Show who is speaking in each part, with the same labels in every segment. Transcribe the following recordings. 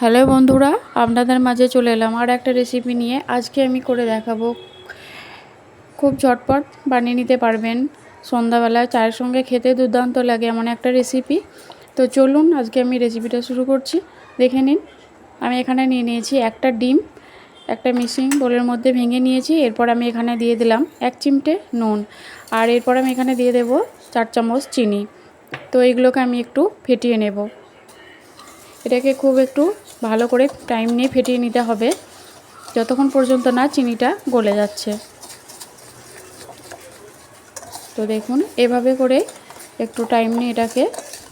Speaker 1: Hello বন্ধুরা, আপনাদের মাঝে চলে এলাম আর একটা রেসিপি নিয়ে। আজকে আমি করে দেখাবো, খুব ঝটপট বানিয়ে নিতে পারবেন। সন্ধ্যাবেলা চায়ের সঙ্গে খেতে দুর্দান্ত লাগে এমন একটা রেসিপি। তো চলুন আজকে আমি রেসিপিটা শুরু করছি, দেখে নিন। আমি এখানে নিয়ে নিয়েছি একটা ডিম, একটা মিক্সিং বোলের মধ্যে ভেঙে নিয়েছি। এরপর আমি এখানে দিয়ে দিলাম 1 চিমটে নুন, আর এরপর আমি এখানে দিয়ে দেব 4 চামচ চিনি। তো এইগুলোকে আমি একটু ফেটিয়ে নেব। এটাকে খুব একটু ভালো করে টাইম নিয়ে ফেটিয়ে নিতে হবে, যতক্ষণ পর্যন্ত না চিনিটা গলে যাচ্ছে। তো দেখুন, এভাবে করে একটু টাইম নিয়ে এটাকে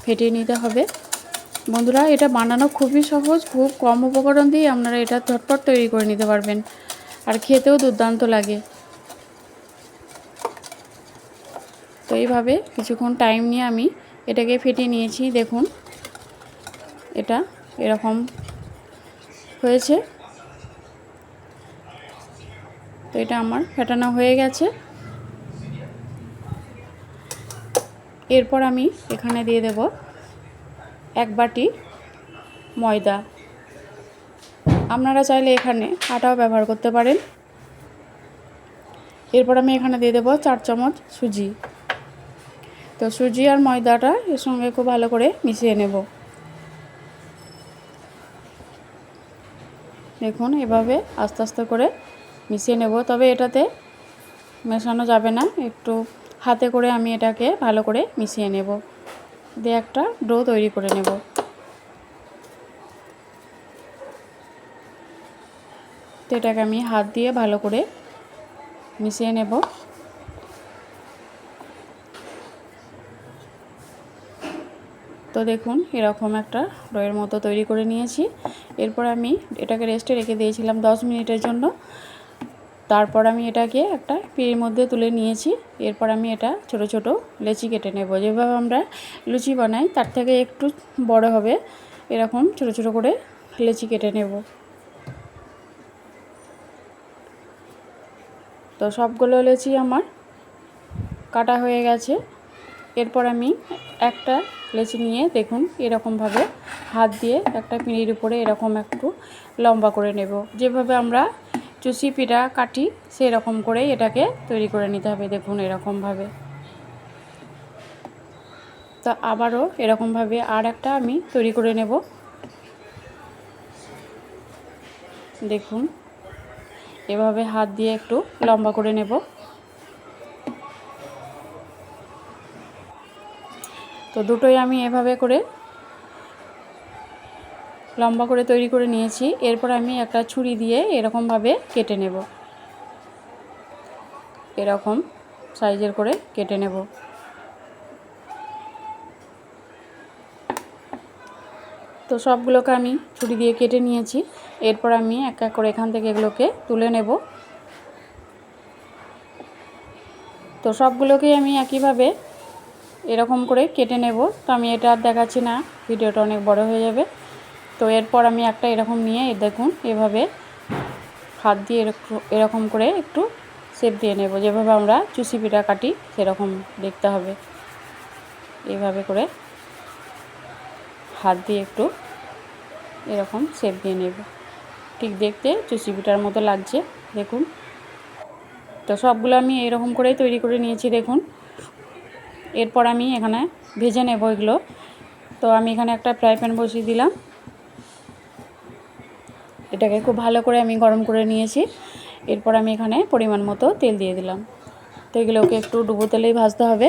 Speaker 1: ফেটিয়ে নিতে হবে। বন্ধুরা, এটা বানানো খুবই সহজ, খুব কম উপকরণ দিয়ে আপনারা এটা ঝটপট তৈরি করে নিতে পারবেন, আর খেতেও দুর্দান্ত লাগে। তো এইভাবে কিছুক্ষণ টাইম নিয়ে আমি এটাকে ফেটিয়ে নিয়েছি। দেখুন, এটা এরকম হয়েছে। তো এটা আমার ফেটানো হয়ে গেছে। এরপর আমি এখানে দিয়ে দেব 1 বাটি ময়দা। আপনারা চাইলে এখানে আটাও ব্যবহার করতে পারেন। এরপর আমি এখানে দিয়ে দেব 4 চামচ সুজি। তো সুজি আর ময়দাটা এর সঙ্গে খুব ভালো করে মিশিয়ে নেব। দেখুন, এভাবে আস্তে আস্তে করে মিশিয়ে নেব। তবে এটাতে মেশানো যাবে না, একটু হাতে করে আমি এটাকে ভালো করে মিশিয়ে নেব, দিয়ে একটা ডো তৈরি করে নেব। তো এটাকে আমি হাত দিয়ে ভালো করে মিশিয়ে নেব। তো দেখুন, এরকম একটা ডোয়ের মতো তৈরি করে নিয়েছি। এরপর আমি এটাকে রেস্টে রেখে দিয়েছিলাম 10 মিনিটের জন্য। তারপর আমি এটাকে একটা পিঁড়ির মধ্যে তুলে নিয়েছি। এরপর আমি এটা ছোট ছোট লেচি কেটে নেব। যেভাবে আমরা লুচি বানাই তার থেকে একটু বড় হবে, এরকম ছোট ছোট করে লেচি কেটে নেব। তো সবগুলো লেচি আমার কাটা হয়ে গেছে। এরপর আমি একটা লেচি নিয়ে দেখুন এরকমভাবে হাত দিয়ে একটা পিঁড়ির উপরে এরকম একটু লম্বা করে নেব। যেভাবে আমরা চুষি পিঠা কাটি সেই রকম করেই এটাকে তৈরি করে নিতে হবে। দেখুন এরকমভাবে। তো আবারও এরকমভাবে আর একটা আমি তৈরি করে নেব। দেখুন, এভাবে হাত দিয়ে একটু লম্বা করে নেব। তো দুটোই আমি এভাবে করে লম্বা করে তৈরি করে নিয়েছি। এরপর আমি একটা ছুরি দিয়ে এরকমভাবে কেটে নেব, এরকম সাইজের করে কেটে নেব। তো সবগুলোকে আমি ছুরি দিয়ে কেটে নিয়েছি। এরপর আমি এক এক করে এখান থেকে এগুলোকে তুলে নেব। তো সবগুলোকেই আমি একইভাবে এরকম করে কেটে নেব। তো আমি এটা আর দেখাচ্ছি না, ভিডিওটা অনেক বড় হয়ে যাবে। তো এরপর আমি একটা এরকম নিয়ে দেখুন এভাবে হাত দিয়ে এরকম করে একটু শেপ দিয়ে নেব। যেভাবে আমরা চুষি পিঠা কাটি সেরকম দেখতে হবে। এইভাবে করে হাত দিয়ে একটু এরকম শেপ দিয়ে নেব, ঠিক দেখতে চুষি পিঠার মতো লাগছে। দেখুন, তো সবগুলো আমি এরকম করেই তৈরি করে নিয়েছি। দেখুন, এরপর আমি এখানে ভেজে নেব এগুলো। তো আমি এখানে একটা ফ্রাই প্যান বসিয়ে দিলাম। এটাকে খুব ভালো করে আমি গরম করে নিয়েছি। এরপর আমি এখানে পরিমাণ মতো তেল দিয়ে দিলাম। তো এগুলোকে একটু ডুবো তেলেই ভাজতে হবে।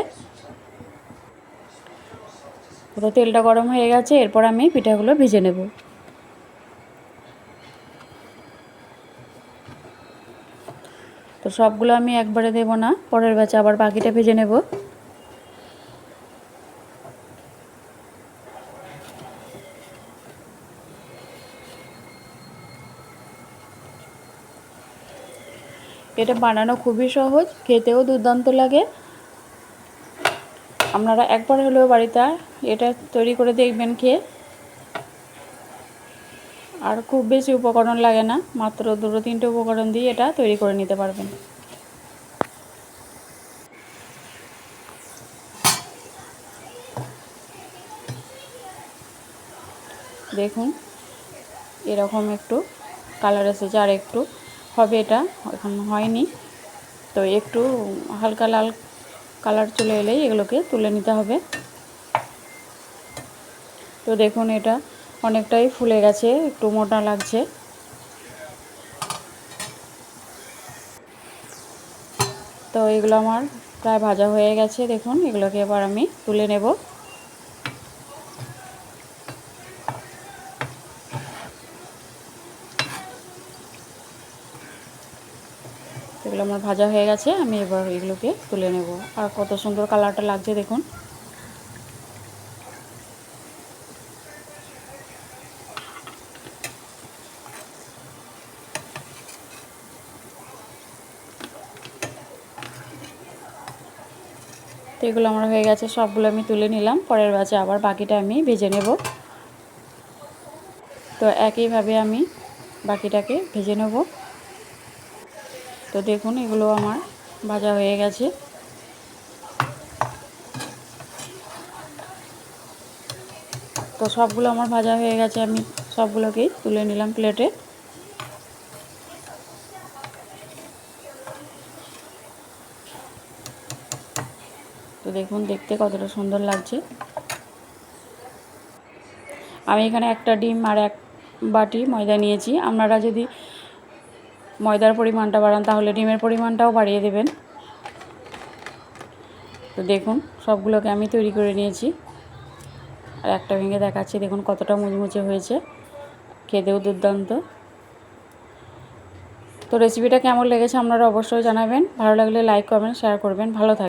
Speaker 1: তো তেলটা গরম হয়ে গেছে। এরপর আমি পিঠাগুলো ভেজে নেব। তো সবগুলো আমি একবারে দেব না, পরের ব্যাচে আবার বাকিটা ভেজে নেব। এটা বানানো খুবই সহজ, খেতেও দুর্দান্ত লাগে। আপনারা একবার হলেও বাড়িতে এটা তৈরি করে দেখবেন খেয়ে। আর খুব বেশি উপকরণ লাগে না, মাত্র 2-3টে উপকরণ দিয়ে এটা তৈরি করে নিতে পারবেন। দেখুন, এরকম একটু কালার এসেছে, আর একটু হবে, এটা এখন হয়নি। তো একটু হালকা লাল কালার চলে এলেই এগুলোকে তুলে নিতে হবে। তো দেখুন এটা অনেকটাই ফুলে গেছে, একটু মোটা লাগছে। তো এগুলো আমার প্রায় ভাজা হয়ে গেছে, দেখুন এগুলোকে এবার আমি তুলে নেব। এগুলো আমার ভাজা হয়ে গেছে, আমি এবার এগুলোকে তুলে নেব। আর কত সুন্দর কালারটা লাগছে দেখুন। তো এগুলো আমার হয়ে গেছে, সবগুলো আমি তুলে নিলাম। পরের ব্যাচে আবার বাকিটা আমি ভেজে নেব। তো একইভাবে আমি বাকিটাকে ভেজে নেব। তো দেখুন এগুলো আমার ভাজা হয়ে গেছে। তো সবগুলো আমার ভাজা হয়ে গেছে, আমি সবগুলোকেই তুলে নিলাম প্লেটে। তো দেখুন দেখতে কতটা সুন্দর লাগছে। আমি এখানে একটা ডিম আর এক বাটি ময়দা নিয়েছি। আপনারা যদি ময়দার পরিমাণটা বাড়ান তাহলে ডিমের পরিমাণটাও বাড়িয়ে দেবেন। তো দেখুন সবগুলোকে আমি তৈরি করে নিয়েছি, আর একটা ভেঙে দেখাচ্ছি, দেখুন কতটা মুচমুচে হয়েছে, খেতেও দুর্দান্ত। তো রেসিপিটা কেমন লেগেছে আপনারা অবশ্যই জানাবেন। ভালো লাগলে লাইক কমেন্ট শেয়ার করবেন। ভালো থাকবেন।